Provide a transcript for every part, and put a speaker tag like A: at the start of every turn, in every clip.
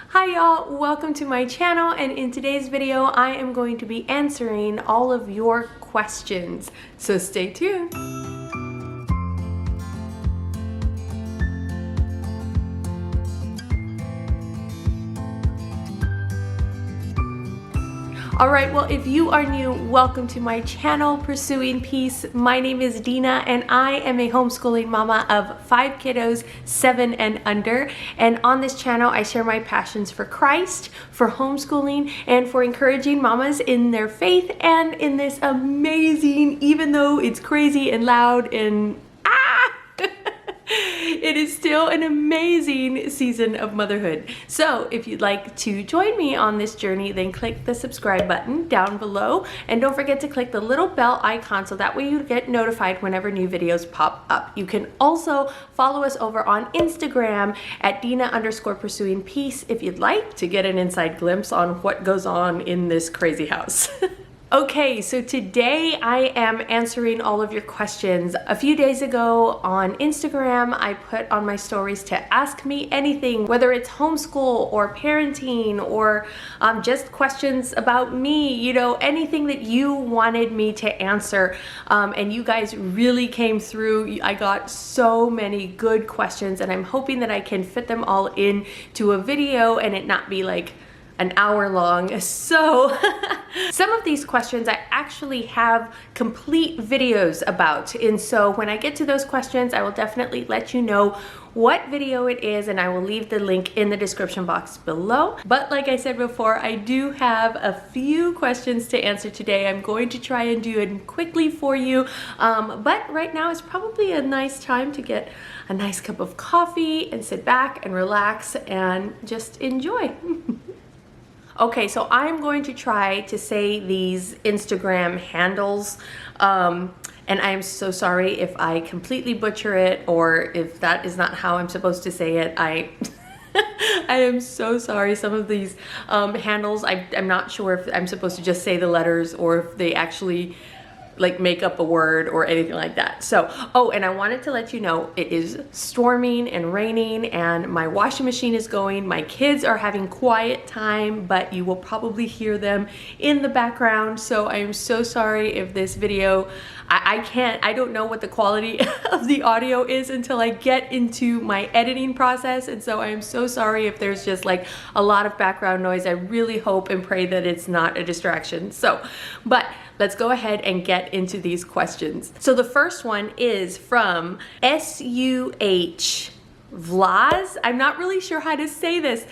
A: Hi y'all, welcome to my channel, and in today's video I am going to be answering all of your questions, so stay tuned. Alright, well, if you are new, welcome to my channel, Pursuing Peace. My name is Dina, and I am a homeschooling mama of 5 kiddos, 7 and under. And on this channel, I share my passions for Christ, for homeschooling, and for encouraging mamas in their faith and in this amazing, even though it's crazy and loud and it is still an amazing season of motherhood. So if you'd like to join me on this journey, then click the subscribe button down below, and don't forget to click the little bell icon so that way you get notified whenever new videos pop up. You can also follow us over on Instagram at Dina_Pursuing Peace if you'd like to get an inside glimpse on what goes on in this crazy house. Okay, so today I am answering all of your questions. A few days ago on Instagram, I put on my stories to ask me anything, whether it's homeschool or parenting or just questions about me, you know, anything that you wanted me to answer. And you guys really came through. I got so many good questions, and I'm hoping that I can fit them all into a video and it not be like an hour long. So some of these questions I actually have complete videos about, and so when I get to those questions I will definitely let you know what video it is, and I will leave the link in the description box below. But like I said before, I do have a few questions to answer today. I'm going to try and do it quickly for you, but right now is probably a nice time to get a nice cup of coffee and sit back and relax and just enjoy. Okay, so I'm going to try to say these Instagram handles, and I am so sorry if I completely butcher it or if that is not how I'm supposed to say it. I am so sorry. Some of these handles, I'm not sure if I'm supposed to just say the letters or if they actually like make up a word or anything like that. So, oh, and I wanted to let you know it is storming and raining and my washing machine is going. My kids are having quiet time, but you will probably hear them in the background. So I am so sorry if this video, I don't know what the quality of the audio is until I get into my editing process. And so I am so sorry if there's just like a lot of background noise. I really hope and pray that it's not a distraction. So, but let's go ahead and get into these questions. So the first one is from SUH Vlaz. I'm not really sure how to say this.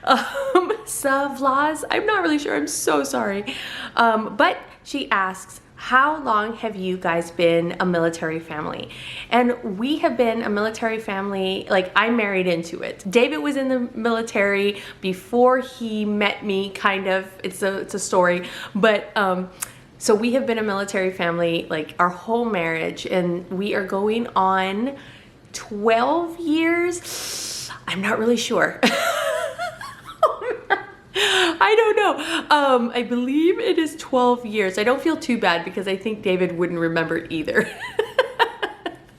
A: Vlaz. I'm not really sure. I'm so sorry. But she asks, how long have you guys been a military family? And we have been a military family, like I married into it. David was in the military before he met me, kind of. It's a story, but so we have been a military family like our whole marriage, and we are going on 12 years. I'm not really sure. I don't know. I believe it is 12 years. I don't feel too bad because I think David wouldn't remember either.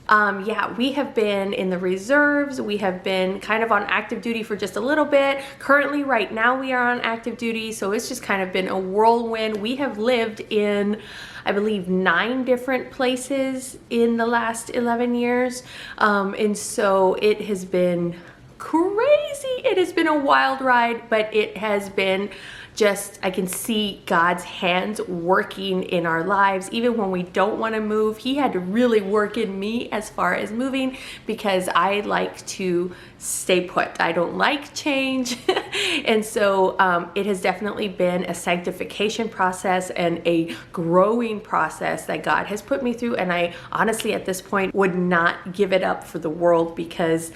A: Yeah, we have been in the reserves. We have been kind of on active duty for just a little bit. Currently, right now, we are on active duty, so it's just kind of been a whirlwind. We have lived in, I believe, 9 different places in the last 11 years. And so it has been crazy. It has been a wild ride, but it has been just, I can see God's hands working in our lives. Even when we don't want to move, He had to really work in me as far as moving, because I like to stay put. I don't like change. And so it has definitely been a sanctification process and a growing process that God has put me through. And I honestly, at this point, would not give it up for the world, because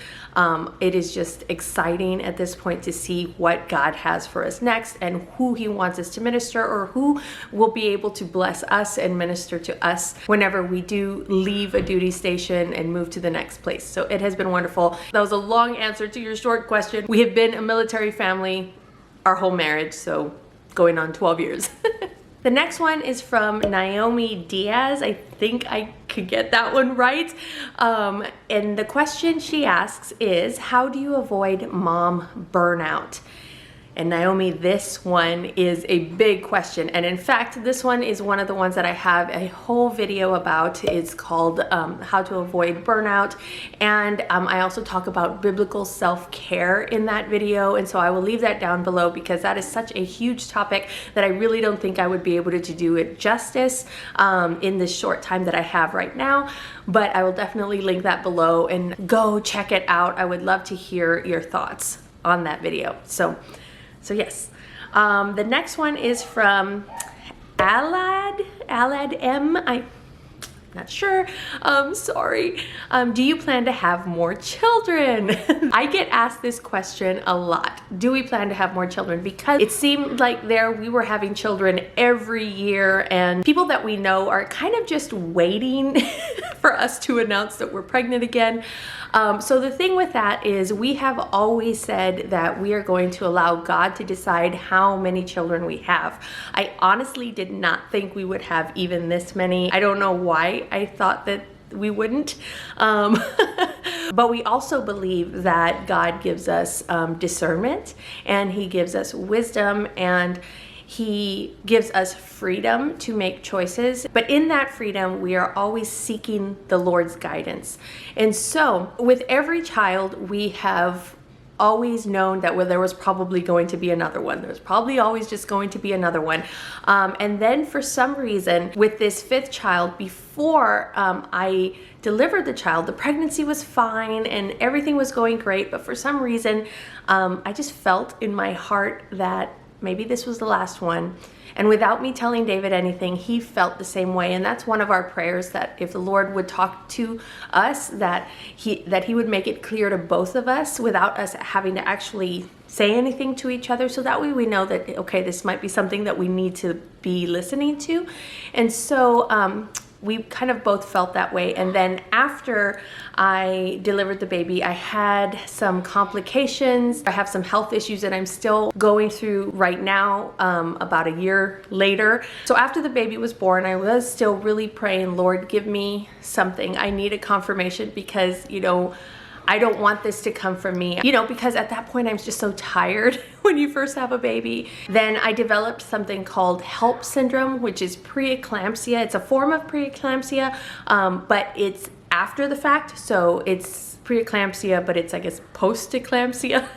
A: it is just exciting at this point to see what God has for us next and who He wants us to minister, or who will be able to bless us and minister to us whenever we do leave a duty station and move to the next place. So it has been wonderful. That was a long answer to your short question. We have been a military family our whole marriage, so going on 12 years. The next one is from Naomi Diaz. I think I could get that one right. And the question she asks is, how do you avoid mom burnout? And Naomi, this one is a big question. And in fact, this one is one of the ones that I have a whole video about. It's called How to Avoid Burnout. And I also talk about biblical self-care in that video. And so I will leave that down below because that is such a huge topic that I really don't think I would be able to do it justice in this short time that I have right now. But I will definitely link that below and go check it out. I would love to hear your thoughts on that video. So yes, the next one is from Alad M. I'm not sure. Sorry. Do you plan to have more children? I get asked this question a lot. Do we plan to have more children? Because it seemed like we were having children every year, and people that we know are kind of just waiting for us to announce that we're pregnant again. So the thing with that is we have always said that we are going to allow God to decide how many children we have. I honestly did not think we would have even this many. I don't know why I thought that we wouldn't. But we also believe that God gives us discernment, and He gives us wisdom, and He gives us freedom to make choices. But in that freedom, we are always seeking the Lord's guidance. And so with every child, we have always known that there was probably going to be another one. There's probably always just going to be another one. And then for some reason, with this fifth child, before I delivered the child, the pregnancy was fine and everything was going great. But for some reason, I just felt in my heart that maybe this was the last one. And without me telling David anything, he felt the same way. And that's one of our prayers, that if the Lord would talk to us, that he would make it clear to both of us without us having to actually say anything to each other. So that way we know that, okay, this might be something that we need to be listening to. And so we kind of both felt that way. And then after I delivered the baby, I had some complications. I have some health issues that I'm still going through right now, about a year later. So after the baby was born, I was still really praying, Lord, give me something. I need a confirmation because, I don't want this to come from me, because at that point I'm just so tired when you first have a baby. Then I developed something called HELP syndrome, which is preeclampsia. It's a form of preeclampsia, but it's after the fact. So it's preeclampsia, but it's, I guess, post-eclampsia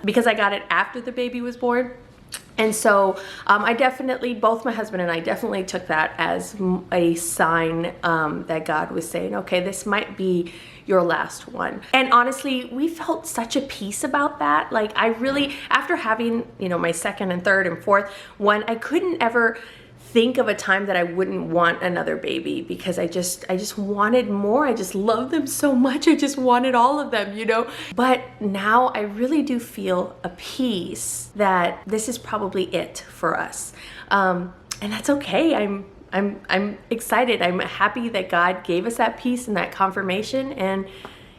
A: because I got it after the baby was born. And so both my husband and I definitely took that as a sign that God was saying, okay, this might be your last one. And honestly, we felt such a peace about that. Like I really, after having, my second and third and fourth one, I couldn't ever think of a time that I wouldn't want another baby, because I just wanted more. I just love them so much. I just wanted all of them, But now I really do feel a peace that this is probably it for us. And that's okay. I'm excited. I'm happy that God gave us that peace and that confirmation, and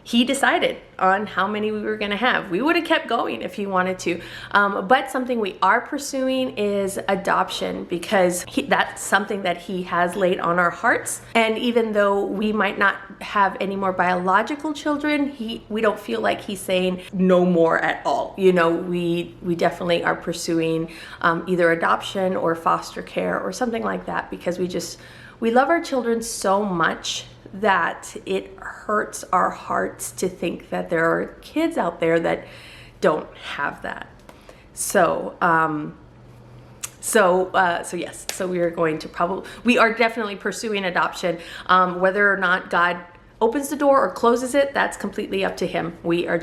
A: He decided on how many we were going to have. We would have kept going if He wanted to. But something we are pursuing is adoption, because that's something that He has laid on our hearts. And even though we might not have any more biological children, we don't feel like He's saying no more at all. We definitely are pursuing either adoption or foster care or something like that, because we love our children so much that it hurts our hearts to think that there are kids out there that don't have that. So yes, so we are definitely pursuing adoption. Whether or not God opens the door or closes it, that's completely up to Him. We're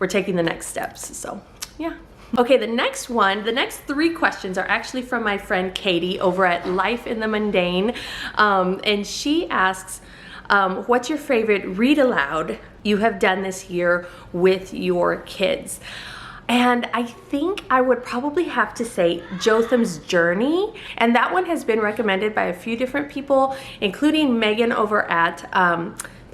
A: taking the next steps. So yeah. Okay, the next 3 questions are actually from my friend Katie over at Life in the Mundane. And she asks, what's your favorite read aloud you have done this year with your kids? And I think I would probably have to say Jotham's Journey. And that one has been recommended by a few different people, including Megan over at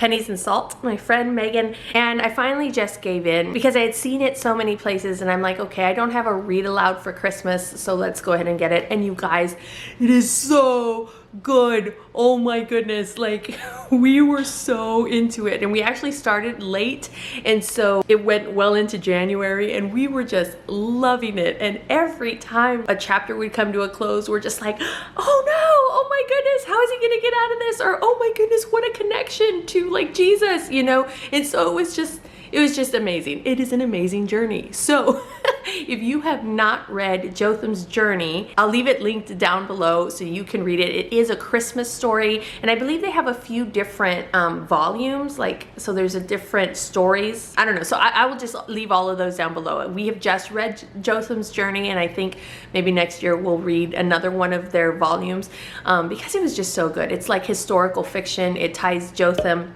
A: Pennies and Salt, my friend Megan, and I finally just gave in because I had seen it so many places, and I'm like, okay, I don't have a Read Aloud for Christmas, so let's go ahead and get it. And you guys, it is so good. Oh my goodness, like we were so into it, and we actually started late, and so it went well into January, and we were just loving it. And every time a chapter would come to a close, we're just like, oh no, oh my goodness, how is he gonna get out of this? Or oh my goodness, what a connection to like Jesus, you know? And so it was just amazing. It is an amazing journey. So if you have not read Jotham's Journey, I'll leave it linked down below so you can read it. It is a Christmas story, and I believe they have a few different volumes, like, so there's a different stories. I don't know, so I will just leave all of those down below. We have just read Jotham's Journey, and I think maybe next year we'll read another one of their volumes because it was just so good. It's like historical fiction. It ties Jotham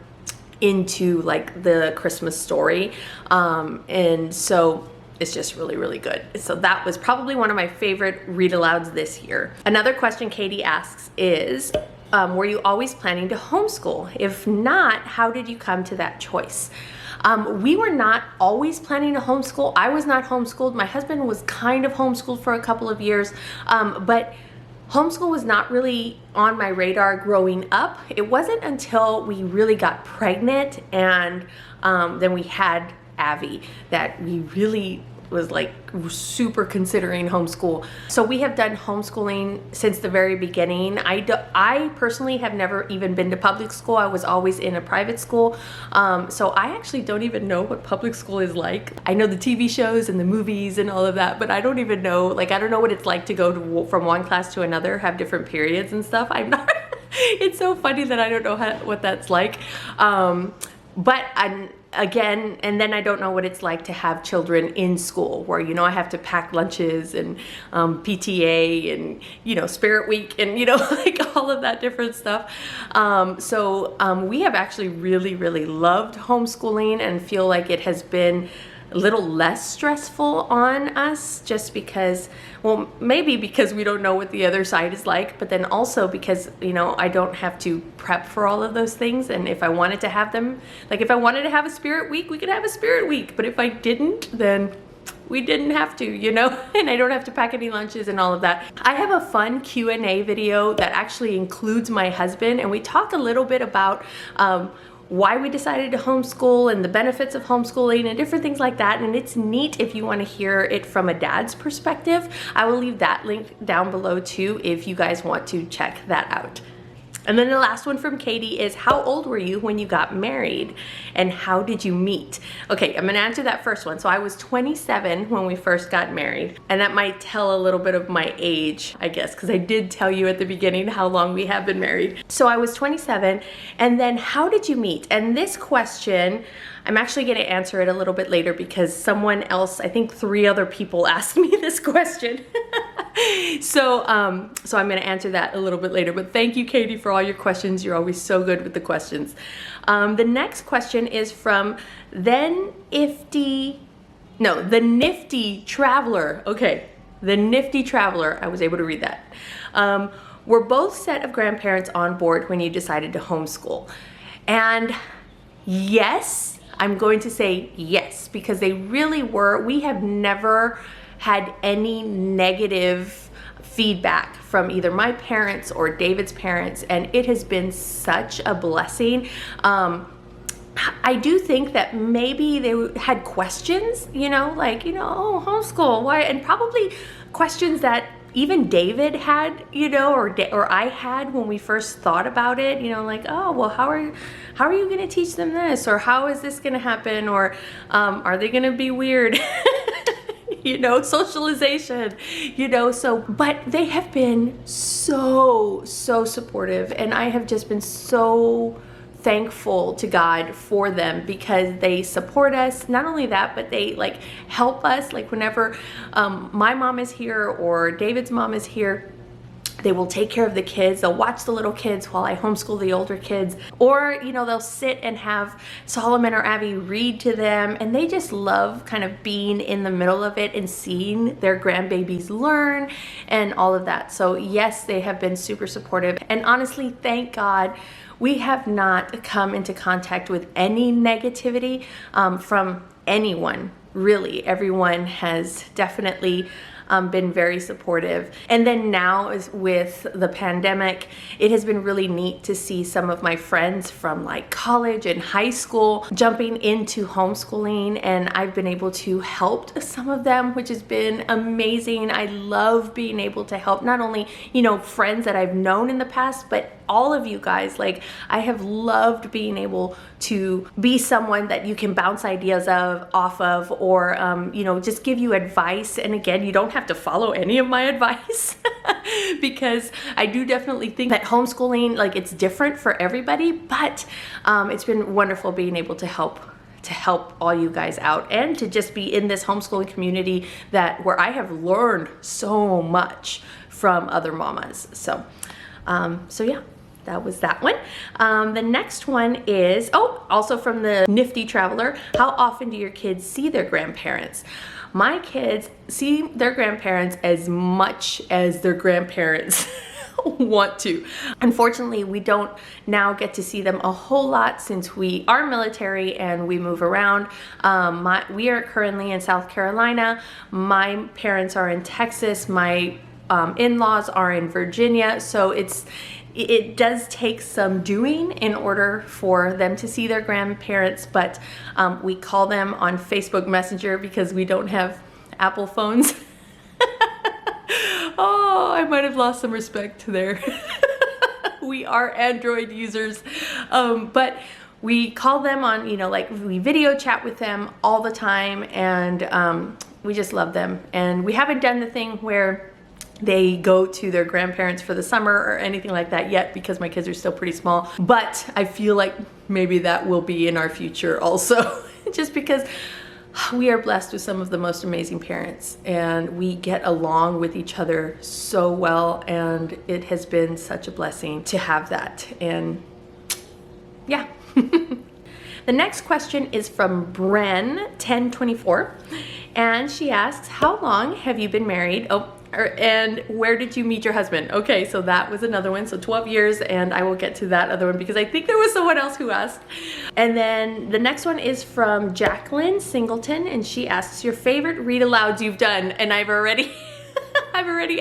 A: into like the Christmas story, and so it's just really, really good. So that was probably one of my favorite read alouds this year. Another question Katie asks is, were you always planning to homeschool? If not, how did you come to that choice? We were not always planning to homeschool. I was not homeschooled. My husband was kind of homeschooled for a couple of years, but homeschool was not really on my radar growing up. It wasn't until we really got pregnant and then we had Abby that we really was like super considering homeschool. So we have done homeschooling since the very beginning. I personally have never even been to public school. I was always in a private school. So I actually don't even know what public school is like. I know the TV shows and the movies and all of that, but I don't even know, like, I don't know what it's like to go to, from one class to another, have different periods and stuff. I'm not, it's so funny that I don't know what that's like. But again, and then I don't know what it's like to have children in school where, you know, I have to pack lunches and PTA and, you know, Spirit Week and, you know, like all of that different stuff. So we have actually really, really loved homeschooling and feel like it has been a little less stressful on us, just because, well, maybe because we don't know what the other side is like, but then also because, you know, I don't have to prep for all of those things. And if I wanted to have them, like if I wanted to have a Spirit Week, we could have a Spirit Week. But if I didn't, then we didn't have to, you know, and I don't have to pack any lunches and all of that. I have a fun Q&A video that actually includes my husband, and we talk a little bit about why we decided to homeschool and the benefits of homeschooling and different things like that. And it's neat if you want to hear it from a dad's perspective. I will leave that link down below too if you guys want to check that out. And then the last one from Katie is, how old were you when you got married and how did you meet? Okay, I'm gonna answer that first one. So I was 27 when we first got married, and that might tell a little bit of my age, I guess, because I did tell you at the beginning how long we have been married. So I was 27, and then how did you meet? And this question, I'm actually gonna answer it a little bit later because someone else, I think 3 other people asked me this question. So I'm gonna answer that a little bit later, but thank you, Katie, for all your questions. You're always so good with the questions. The next question is from the Nifty Traveler. Okay, the Nifty Traveler, I was able to read that. Were both set of grandparents on board when you decided to homeschool? And yes, I'm going to say yes, because they really were. We have never had any negative feedback from either my parents or David's parents, and it has been such a blessing. I do think that maybe they had questions, you know, like, you know, oh, homeschool, why? And probably questions that even David had, you know, or I had when we first thought about it, you know, like, oh, well, how are you going to teach them this? Or how is this going to happen? Or are they going to be weird? You know, socialization, you know, so, but they have been so supportive, and I have just been so thankful to God for them because they support us. Not only that, but they like help us, like whenever my mom is here or David's mom is here, They will take care of the kids. They'll watch the little kids while I homeschool the older kids. Or, you know, they'll sit and have Solomon or Abby read to them. And they just love kind of being in the middle of it and seeing their grandbabies learn and all of that. So yes, they have been super supportive. And honestly, thank God, we have not come into contact with any negativity from anyone. Really, everyone has definitely been very supportive. And then now with the pandemic, it has been really neat to see some of my friends from like college and high school jumping into homeschooling, and I've been able to help some of them, which has been amazing. I love being able to help not only, you know, friends that I've known in the past, but all of you guys. Like, I have loved being able to be someone that you can bounce ideas off of, or you know, just give you advice. And again, you don't have to follow any of my advice because I do definitely think that homeschooling, like, it's different for everybody, but it's been wonderful being able to help all you guys out, and to just be in this homeschooling community where I have learned so much from other mamas. So yeah, that was that one. The next one is, also from the Nifty Traveler. How often do your kids see their grandparents? My kids see their grandparents as much as their grandparents want to. Unfortunately, we don't now get to see them a whole lot since we are military and we move around. We are currently in South Carolina. My parents are in Texas. My in-laws are in Virginia. So it does take some doing in order for them to see their grandparents, but we call them on Facebook Messenger because we don't have Apple phones. Oh, I might have lost some respect there. We are Android users, but we call them on, you know, like, we video chat with them all the time, and we just love them. And we haven't done the thing where they go to their grandparents for the summer or anything like that yet, because my kids are still pretty small, but I feel like maybe that will be in our future also. Just because we are blessed with some of the most amazing parents, and we get along with each other so well, and it has been such a blessing to have that. And yeah. The next question is from Bren1024, and she asks, how long have you been married? And where did you meet your husband? Okay, so that was another one. So 12 years, and I will get to that other one because I think there was someone else who asked. And then the next one is from Jacqueline Singleton, and she asks, your favorite read alouds you've done? And I've already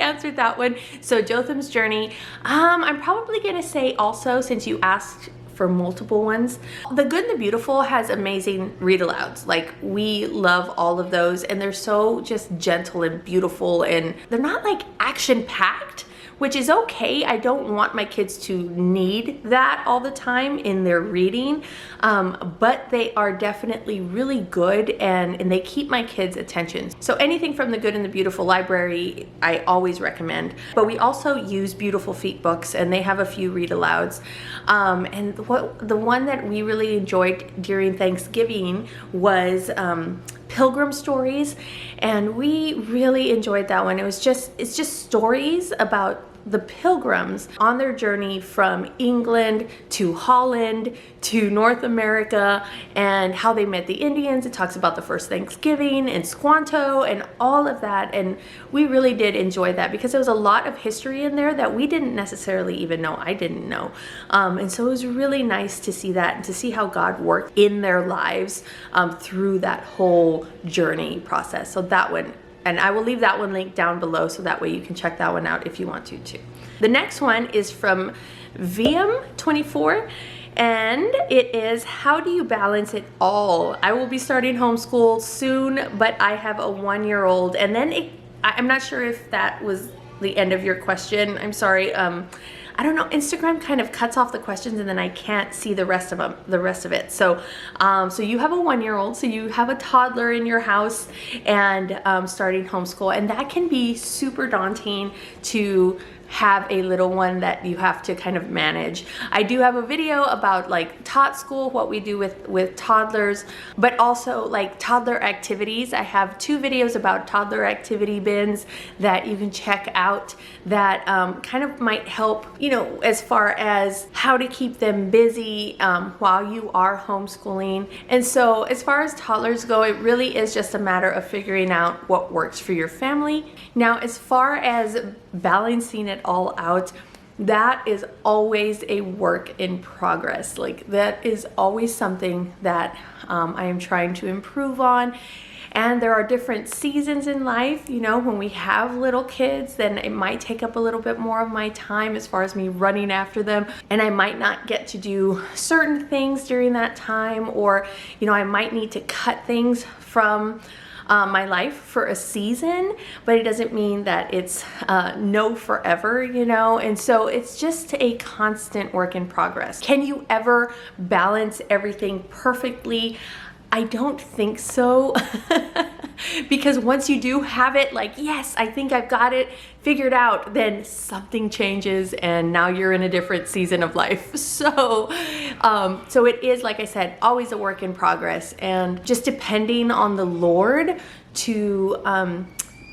A: answered that one. So Jotham's Journey. I'm probably gonna say also, since you asked for multiple ones, The Good and the Beautiful has amazing read alouds. Like, we love all of those, and they're so just gentle and beautiful, and they're not like action packed, which is okay. I don't want my kids to need that all the time in their reading, but they are definitely really good, and they keep my kids' attention. So anything from the Good and the Beautiful library, I always recommend. But we also use Beautiful Feet books, and they have a few read alouds. And the one that we really enjoyed during Thanksgiving was Pilgrim Stories, and we really enjoyed that one. It's just stories about the pilgrims on their journey from England to Holland to North America, and how they met the Indians. It talks about the first Thanksgiving and Squanto and all of that, and we really did enjoy that because there was a lot of history in there that we didn't necessarily even know. I didn't know, and so it was really nice to see that and to see how God worked in their lives through that whole journey process. So that one, and I will leave that one linked down below so that way you can check that one out if you want to too. The next one is from VM24, and it is, how do you balance it all? I will be starting homeschool soon, but I have a 1-year-old. And then I'm not sure if that was the end of your question. I'm sorry. I don't know, Instagram kind of cuts off the questions and then I can't see the rest of it. So you have a 1-year-old, so you have a toddler in your house, and starting homeschool, and that can be super daunting to have a little one that you have to kind of manage. I do have a video about like tot school, what we do with toddlers, but also like toddler activities. I have 2 videos about toddler activity bins that you can check out that kind of might help, you know, as far as how to keep them busy while you are homeschooling. And so as far as toddlers go, it really is just a matter of figuring out what works for your family. Now, as far as balancing it all out, that is always a work in progress. Like, that is always something that I am trying to improve on. And there are different seasons in life. You know, when we have little kids, then it might take up a little bit more of my time as far as me running after them. And I might not get to do certain things during that time, or, you know, I might need to cut things from my life for a season, but it doesn't mean that it's no forever, you know? And so it's just a constant work in progress. Can you ever balance everything perfectly? I don't think so. Because once you do have it, like, yes, I think I've got it figured out, then something changes and now you're in a different season of life. So it is, like I said, always a work in progress, and just depending on the Lord to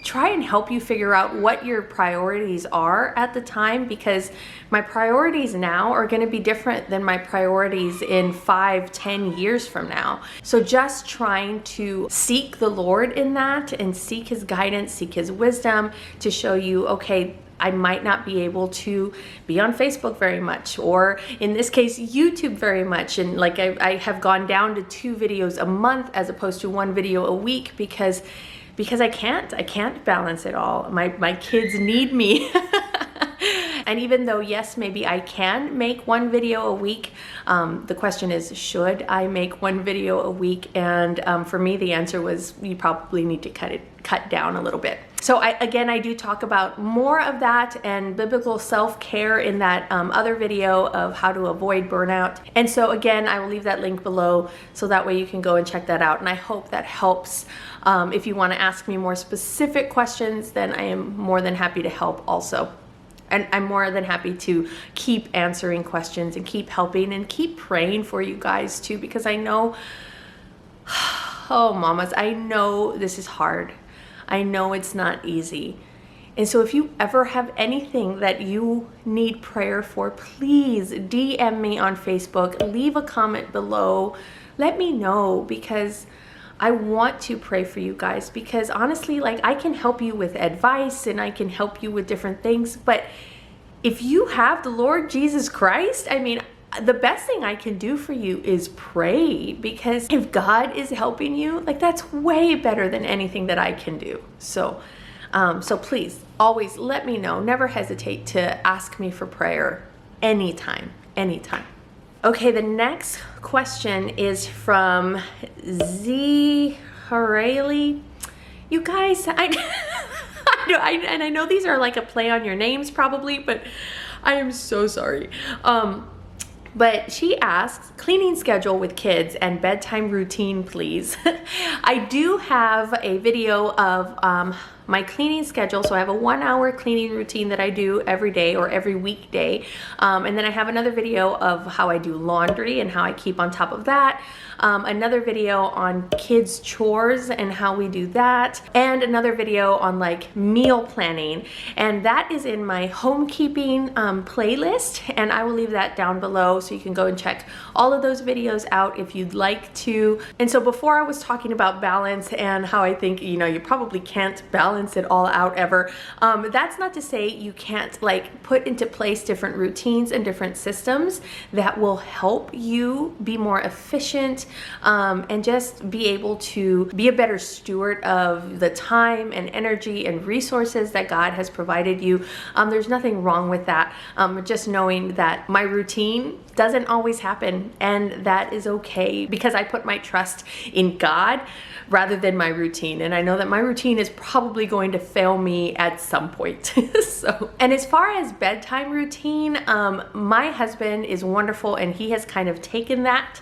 A: try and help you figure out what your priorities are at the time, because my priorities now are going to be different than my priorities in 5-10 years from now. So just trying to seek the Lord in that and seek his guidance, seek his wisdom to show you, okay, I might not be able to be on Facebook very much, or in this case, YouTube very much. And like I have gone down to 2 videos a month as opposed to 1 video a week because I can't balance it all. My kids need me. And even though, yes, maybe I can make 1 video a week, the question is, should I make 1 video a week? And for me, the answer was, you probably need to cut down a little bit. So I do talk about more of that and biblical self-care in that other video of how to avoid burnout. And so again, I will leave that link below so that way you can go and check that out. And I hope that helps. If you want to ask me more specific questions, then I am more than happy to help also. And I'm more than happy to keep answering questions and keep helping and keep praying for you guys too, because I know, oh mamas, I know this is hard. I know it's not easy. And so if you ever have anything that you need prayer for, please DM me on Facebook, leave a comment below, let me know, because I want to pray for you guys, because honestly, like, I can help you with advice and I can help you with different things, but if you have the Lord Jesus Christ, I mean, the best thing I can do for you is pray, because if God is helping you, like, that's way better than anything that I can do. So please always let me know. Never hesitate to ask me for prayer anytime. Okay, the next question is from Z Haraley. You guys, I know these are like a play on your names probably, but I am so sorry. But she asks, cleaning schedule with kids and bedtime routine, please. I do have a video of my cleaning schedule. So I have a 1-hour cleaning routine that I do every day or every weekday. And then I have another video of how I do laundry and how I keep on top of that. Another video on kids chores and how we do that, and another video on like meal planning, and that is in my homekeeping playlist, and I will leave that down below so you can go and check all of those videos out if you'd like to. And so before I was talking about balance and how I think, you know, you probably can't balance it all out ever. That's not to say you can't like put into place different routines and different systems that will help you be more efficient, and just be able to be a better steward of the time and energy and resources that God has provided you. There's nothing wrong with that. Just knowing that my routine doesn't always happen, and that is okay, because I put my trust in God rather than my routine. And I know that my routine is probably definitely going to fail me at some point. So, and as far as bedtime routine, my husband is wonderful, and he has kind of taken that.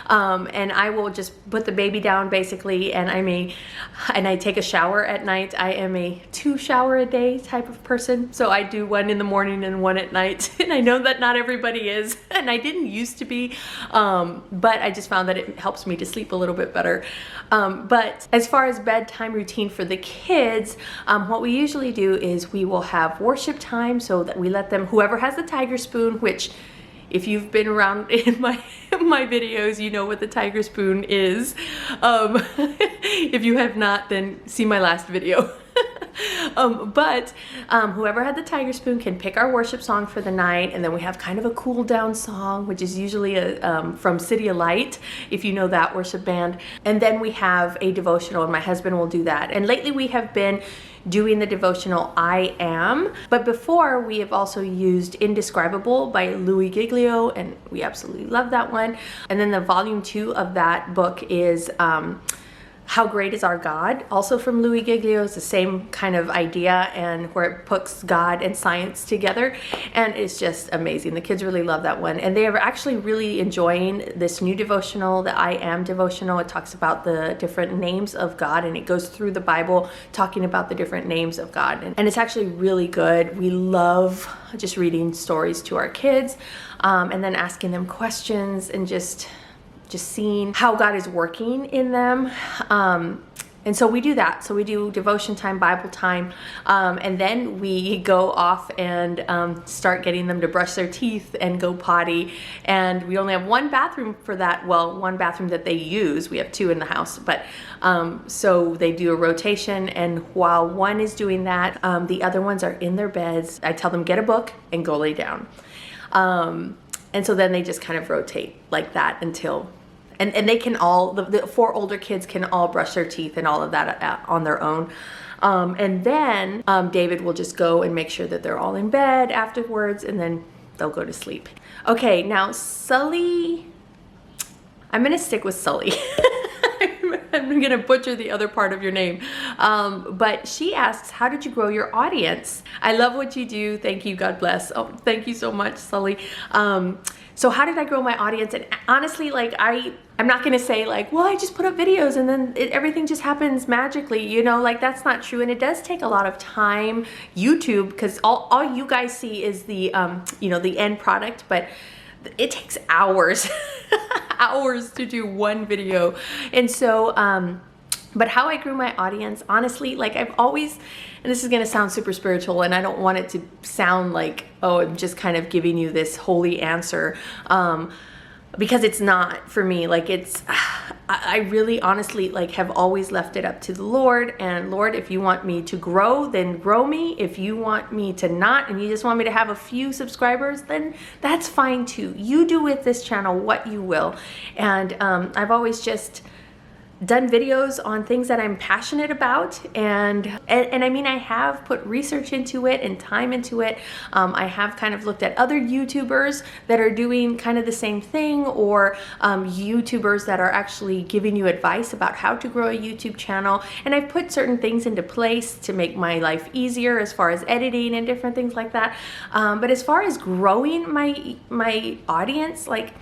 A: And I will just put the baby down basically, and I take a shower at night. I am a 2 shower a day type of person. So I do 1 in the morning and 1 at night. And I know that not everybody is, and I didn't used to be, but I just found that it helps me to sleep a little bit better. But as far as bedtime routine for the kids, what we usually do is we will have worship time, so that we let them, whoever has the tiger spoon, which if you've been around in my videos, you know what the tiger spoon is. If you have not, then see my last video. But whoever had the tiger spoon can pick our worship song for the night, and then we have kind of a cool down song, which is usually from City of Light, if you know that worship band. And then we have a devotional, and my husband will do that. And lately we have been doing the devotional I Am, but before we have also used Indescribable by Louis Giglio, and we absolutely love that one. And then the volume 2 of that book is How Great Is Our God, also from Louis Giglio. It's the same kind of idea, and where it puts God and science together, and it's just amazing. The kids really love that one, and they are actually really enjoying this new devotional, the I Am devotional. It talks about the different names of God, and it goes through the Bible talking about the different names of God, and it's actually really good. We love just reading stories to our kids, and then asking them questions, and just seeing how God is working in them. And so we do that. So we do devotion time, Bible time, and then we go off and start getting them to brush their teeth and go potty. And we only have 1 bathroom for that. Well, 1 bathroom that they use. We have 2 in the house, but so they do a rotation. And while one is doing that, the other ones are in their beds. I tell them, get a book and go lay down. And so then they just kind of rotate like that until, and they can all, the 4 older kids can all brush their teeth and all of that on their own. And then David will just go and make sure that they're all in bed afterwards, and then they'll go to sleep. Okay, now Sully, I'm gonna stick with Sully. I'm gonna butcher the other part of your name. But she asks, how did you grow your audience? I love what you do. Thank you, God bless. Oh, thank you so much, Sully. So how did I grow my audience? And honestly, like I'm not gonna say like, well, I just put up videos and then everything just happens magically, you know, like that's not true. And it does take a lot of time, YouTube, because all you guys see is the, you know, the end product, but it takes hours, hours to do 1 video. And so, but how I grew my audience, honestly, like I've always, and this is gonna sound super spiritual, and I don't want it to sound like, oh, I'm just kind of giving you this holy answer, because it's not for me. Like I really honestly like have always left it up to the Lord, and Lord, if you want me to grow, then grow me. If you want me to not, and you just want me to have a few subscribers, then that's fine too. You do with this channel what you will. And I've always just done videos on things that I'm passionate about, and I mean, I have put research into it and time into it. I have kind of looked at other YouTubers that are doing kind of the same thing, or YouTubers that are actually giving you advice about how to grow a YouTube channel, and I've put certain things into place to make my life easier as far as editing and different things like that. But as far as growing my audience, like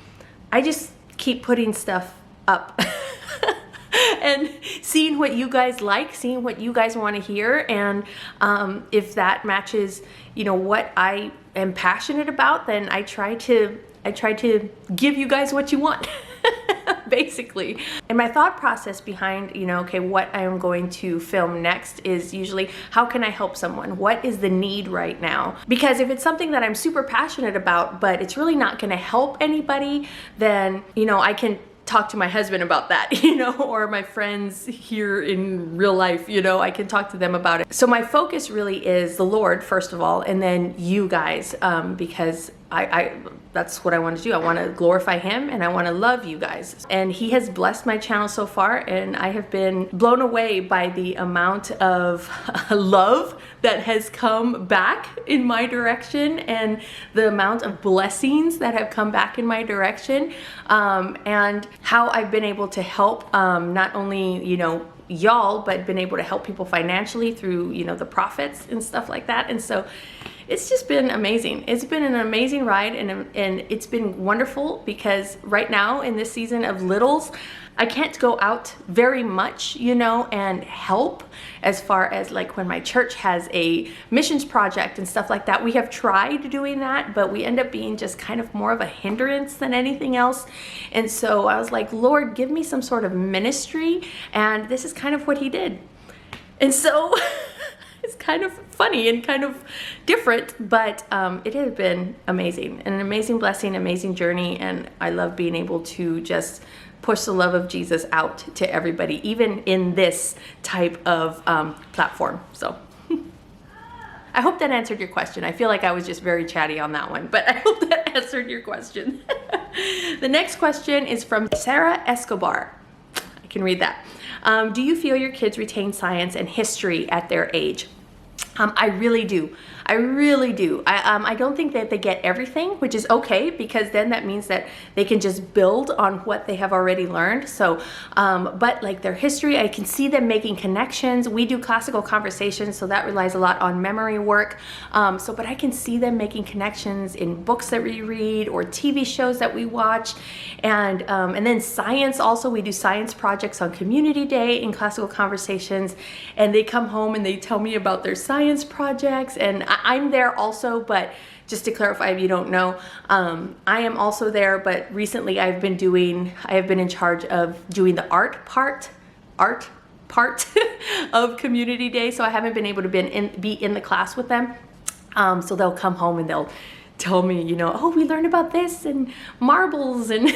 A: I just keep putting stuff up. And seeing what you guys like, seeing what you guys want to hear, and if that matches, you know, what I am passionate about, then I try to give you guys what you want, basically. And my thought process behind, you know, okay, what I am going to film next is usually, how can I help someone? What is the need right now? Because if it's something that I'm super passionate about, but it's really not going to help anybody, then, you know, I can talk to my husband about that, you know, or my friends here in real life, you know, I can talk to them about it. So my focus really is the Lord, first of all, and then you guys, because that's what I want to do. I want to glorify Him, and I want to love you guys. And He has blessed my channel so far, and I have been blown away by the amount of love that has come back in my direction, and the amount of blessings that have come back in my direction, and how I've been able to help not only, you know, y'all, but been able to help people financially through, you know, the profits and stuff like that. And so it's just been amazing. It's been an amazing ride, and it's been wonderful because right now in this season of littles, I can't go out very much, you know, and help as far as like when my church has a missions project and stuff like that. We have tried doing that, but we end up being just kind of more of a hindrance than anything else. And so I was like, Lord, give me some sort of ministry. And this is kind of what he did. And so it's kind of funny and kind of different, but it has been amazing, and an amazing blessing, amazing journey. And I love being able to just push the love of Jesus out to everybody, even in this type of platform. So I hope that answered your question. I feel like I was just very chatty on that one, but I hope that answered your question. The next question is from Sarah Escobar. I can read that. Do you feel your kids retain science and history at their age? I really do. I really do. I don't think that they get everything, which is okay, because then that means that they can just build on what they have already learned. So, but like their history, I can see them making connections. We do classical conversations, so that relies a lot on memory work. But I can see them making connections in books that we read or TV shows that we watch. And then science also, we do science projects on Community Day in classical conversations, and they come home and they tell me about their science projects, and I'm there also, but just to clarify if you don't know, I am also there, but recently I have been in charge of doing the art part of Community Day, so I haven't been able to be in the class with them. So they'll come home and they'll tell me, you know, oh, we learned about this and marbles and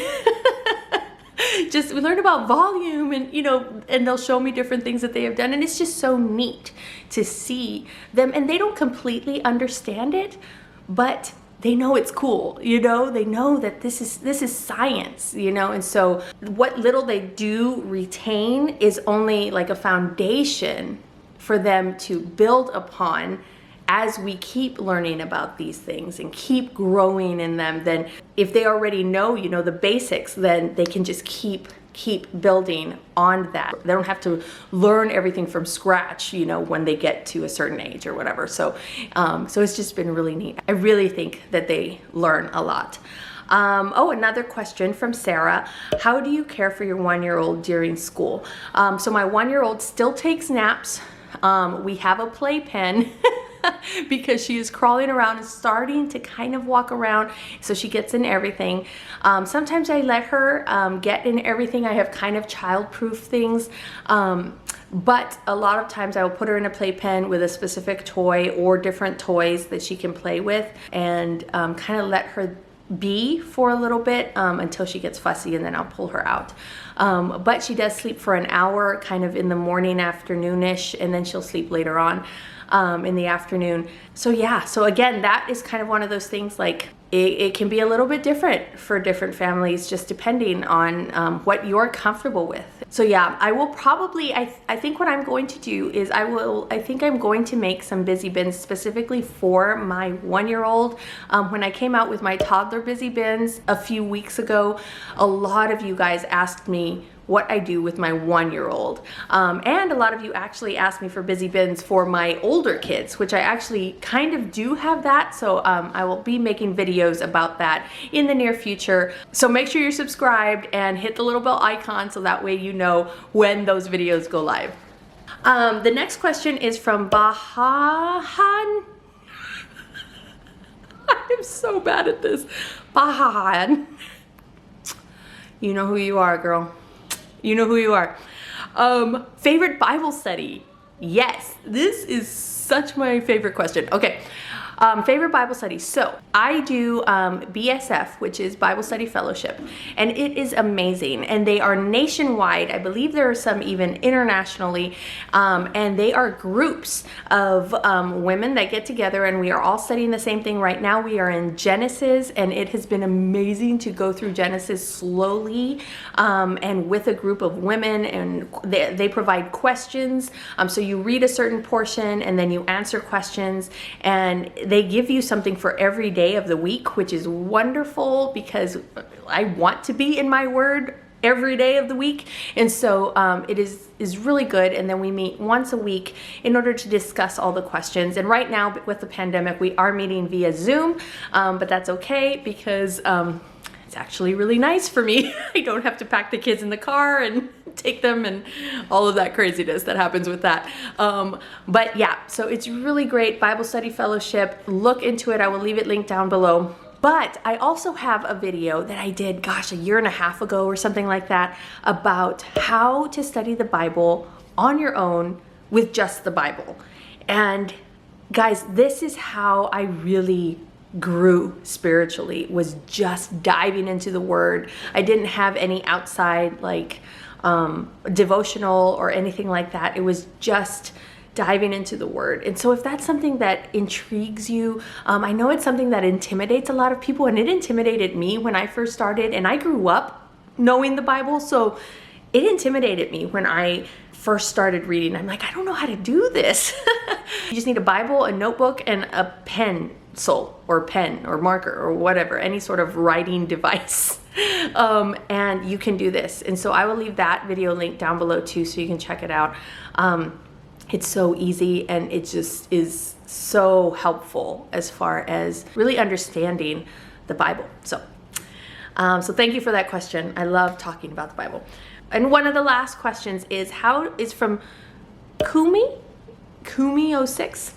A: just we learned about volume, and you know, and they'll show me different things that they have done, and it's just so neat to see them. And they don't completely understand it, but they know it's cool, you know, they know that this is science, you know. And so what little they do retain is only like a foundation for them to build upon as we keep learning about these things and keep growing in them. Then if they already know, you know, the basics, then they can just keep building on that. They don't have to learn everything from scratch, you know, when they get to a certain age or whatever. So it's just been really neat. I really think that they learn a lot. Another question from Sarah. How do you care for your 1-year-old during school? So my 1-year-old still takes naps. We have a playpen because she is crawling around and starting to kind of walk around, so she gets in everything. Sometimes I let her get in everything. I have kind of child-proof things, but a lot of times I will put her in a playpen with a specific toy or different toys that she can play with, and kind of let her be for a little bit until she gets fussy, and then I'll pull her out. But she does sleep for an hour kind of in the morning, afternoonish, and then she'll sleep later on in the afternoon. So yeah, so again, that is kind of one of those things, like it can be a little bit different for different families, just depending on what you're comfortable with. So yeah, I will probably, I think what I'm going to do is I think I'm going to make some busy bins specifically for my 1-year-old. When I came out with my toddler busy bins a few weeks ago, a lot of you guys asked me what I do with my 1-year-old. And a lot of you actually asked me for busy bins for my older kids, which I actually kind of do have that. So I will be making videos about that in the near future. So make sure you're subscribed and hit the little bell icon so that way you know when those videos go live. The next question is from Bahan. I'm so bad at this. Bahan. You know who you are, girl. You know who you are. Favorite Bible study? Yes, this is such my favorite question. Okay, favorite Bible study. So I do BSF, which is Bible Study Fellowship, and it is amazing. And they are nationwide. I believe there are some even internationally, and they are groups of women that get together, and we are all studying the same thing. Right now we are in Genesis, and it has been amazing to go through Genesis slowly and with a group of women, and they provide questions. So you read a certain portion and then you answer questions, and they give you something for every day of the week, which is wonderful because I want to be in my word every day of the week. And so it is really good. And then we meet once a week in order to discuss all the questions. And right now with the pandemic, we are meeting via Zoom, but that's okay because it's actually really nice for me. I don't have to pack the kids in the car and take them and all of that craziness that happens with that. But yeah, so it's really great. Bible Study Fellowship. Look into it. I will leave it linked down below. But I also have a video that I did, gosh, a year and a half ago or something like that, about how to study the Bible on your own with just the Bible. And guys, this is how I really grew spiritually, was just diving into the Word. I didn't have any outside like devotional or anything like that. It was just diving into the Word. And so if that's something that intrigues you, I know it's something that intimidates a lot of people, and it intimidated me when I first started, and I grew up knowing the Bible, so it intimidated me when I first started reading. I'm like, I don't know how to do this. You just need a Bible, a notebook, and a pencil or pen or marker or whatever, any sort of writing device. And you can do this. And so I will leave that video link down below too, so you can check it out. It's so easy, and it just is so helpful as far as really understanding the Bible. So thank you for that question. I love talking about the Bible. And one of the last questions is from Kumi06,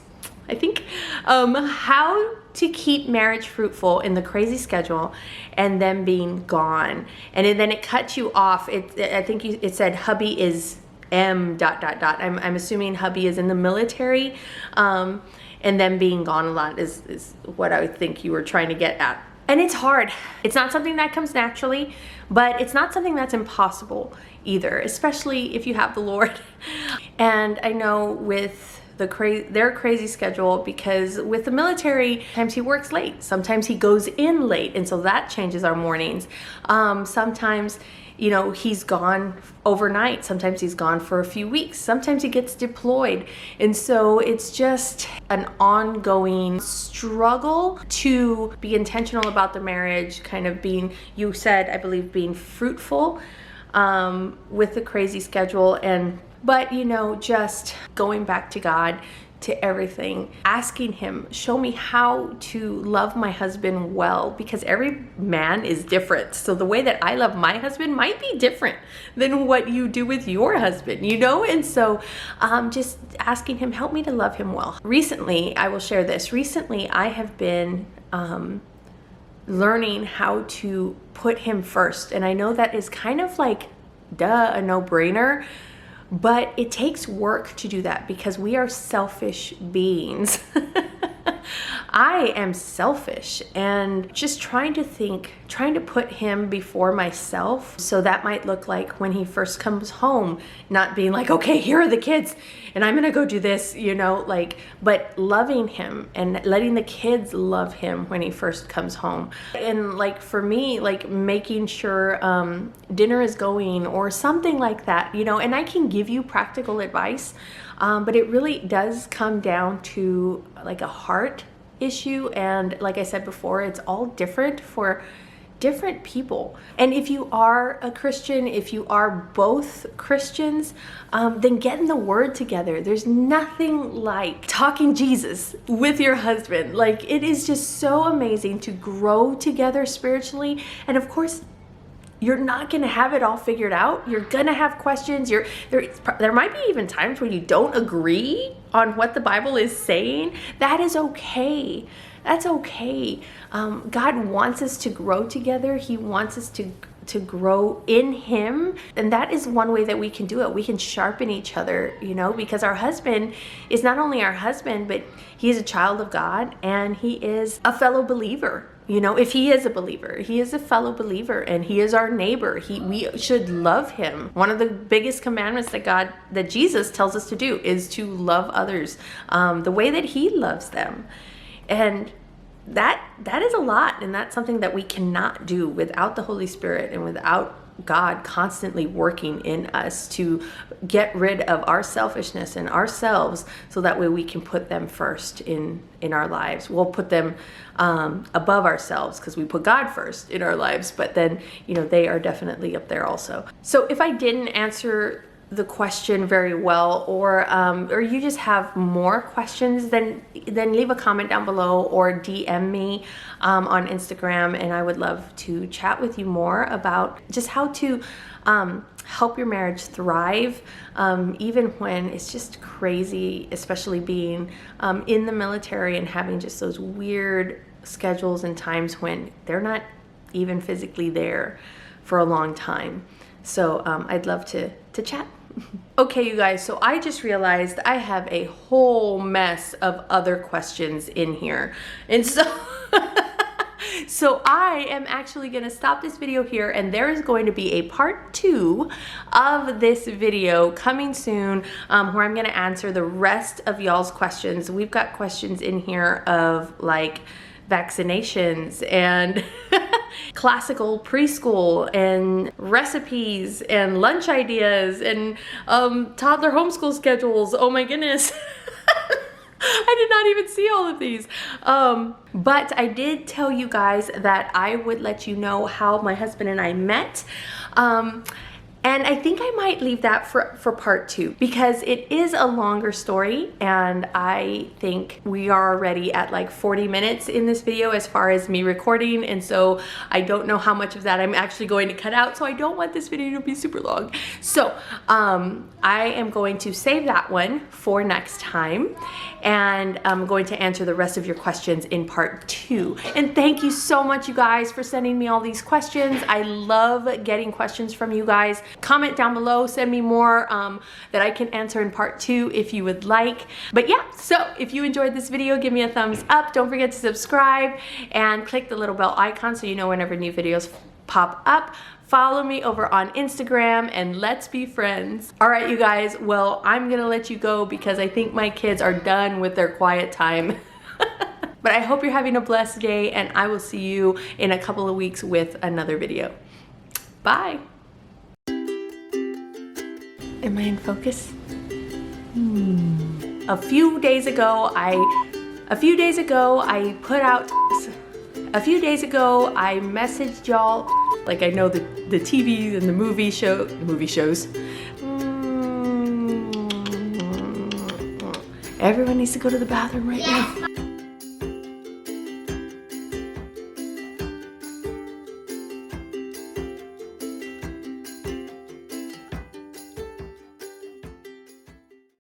A: I think. How to keep marriage fruitful in the crazy schedule and them being gone. And then it cut you off. I think it said hubby is M ... I'm assuming hubby is in the military, and them being gone a lot is what I would think you were trying to get at. And it's hard. It's not something that comes naturally, but it's not something that's impossible either, especially if you have the Lord. And I know with their crazy schedule, because with the military, sometimes he works late, sometimes he goes in late, and so that changes our mornings. Sometimes he's gone overnight. Sometimes he's gone for a few weeks. Sometimes he gets deployed. And so it's just an ongoing struggle to be intentional about the marriage, kind of being, you said, I believe, being fruitful with the crazy schedule. But just going back to God, to everything, asking Him, show me how to love my husband well, because every man is different. So the way that I love my husband might be different than what you do with your husband, And so just asking Him, help me to love him well. Recently, I will share this. Recently, I have been learning how to put Him first. And I know that is kind of like, a no-brainer. But it takes work to do that, because we are selfish beings. I am selfish, and just trying to put Him before myself. So that might look like when he first comes home, not being like, okay, here are the kids and I'm gonna go do this, but loving him and letting the kids love him when he first comes home. And for me, making sure dinner is going or something like that, and I can give you practical advice, but it really does come down to a heart issue. And like I said before, it's all different for different people. And if you are a Christian, if you are both Christians, then get in the Word together. There's nothing like talking Jesus with your husband. It is just so amazing to grow together spiritually. And of course, you're not going to have it all figured out. You're going to have questions. There might be even times when you don't agree on what the Bible is saying. That is okay. That's okay. God wants us to grow together. He wants us to grow in Him. And that is one way that we can do it. We can sharpen each other, because our husband is not only our husband, but he is a child of God, and he is a fellow believer. If he is a believer, he is a fellow believer, and he is our neighbor. We should love him. One of the biggest commandments that Jesus tells us to do is to love others the way that He loves them. And that is a lot, and that's something that we cannot do without the Holy Spirit and without God constantly working in us to get rid of our selfishness and ourselves, so that way we can put them first in our lives. We'll put them above ourselves because we put God first in our lives, but then, you know, they are definitely up there also. So if I didn't answer the question very well, or you just have more questions, then leave a comment down below or DM me on Instagram, and I would love to chat with you more about just how to help your marriage thrive, even when it's just crazy, especially being in the military and having just those weird schedules and times when they're not even physically there for a long time. So I'd love to chat. Okay, you guys, so I just realized I have a whole mess of other questions in here. And so so I am actually going to stop this video here, and there is going to be a part 2 of this video coming soon, where I'm going to answer the rest of y'all's questions. We've got questions in here of like vaccinations and classical preschool and recipes and lunch ideas and toddler homeschool schedules. Oh my goodness. I did not even see all of these. But I did tell you guys that I would let you know how my husband and I met. And I think I might leave that for part 2, because it is a longer story, and I think we are already at like 40 minutes in this video as far as me recording, and so I don't know how much of that I'm actually going to cut out, so I don't want this video to be super long. So I am going to save that one for next time, and I'm going to answer the rest of your questions in part 2. And thank you so much, you guys, for sending me all these questions. I love getting questions from you guys. Comment down below, send me more that I can answer in part 2 if you would like. But yeah, so if you enjoyed this video, give me a thumbs up. Don't forget to subscribe and click the little bell icon so you know whenever new videos pop up. Follow me over on Instagram, and let's be friends. All right, you guys, well, I'm gonna let you go because I think my kids are done with their quiet time. But I hope you're having a blessed day, and I will see you in a couple of weeks with another video. Bye. Am I in focus? A few days ago I messaged y'all, like I know the TV and the movie shows. Everyone needs to go to the bathroom right now.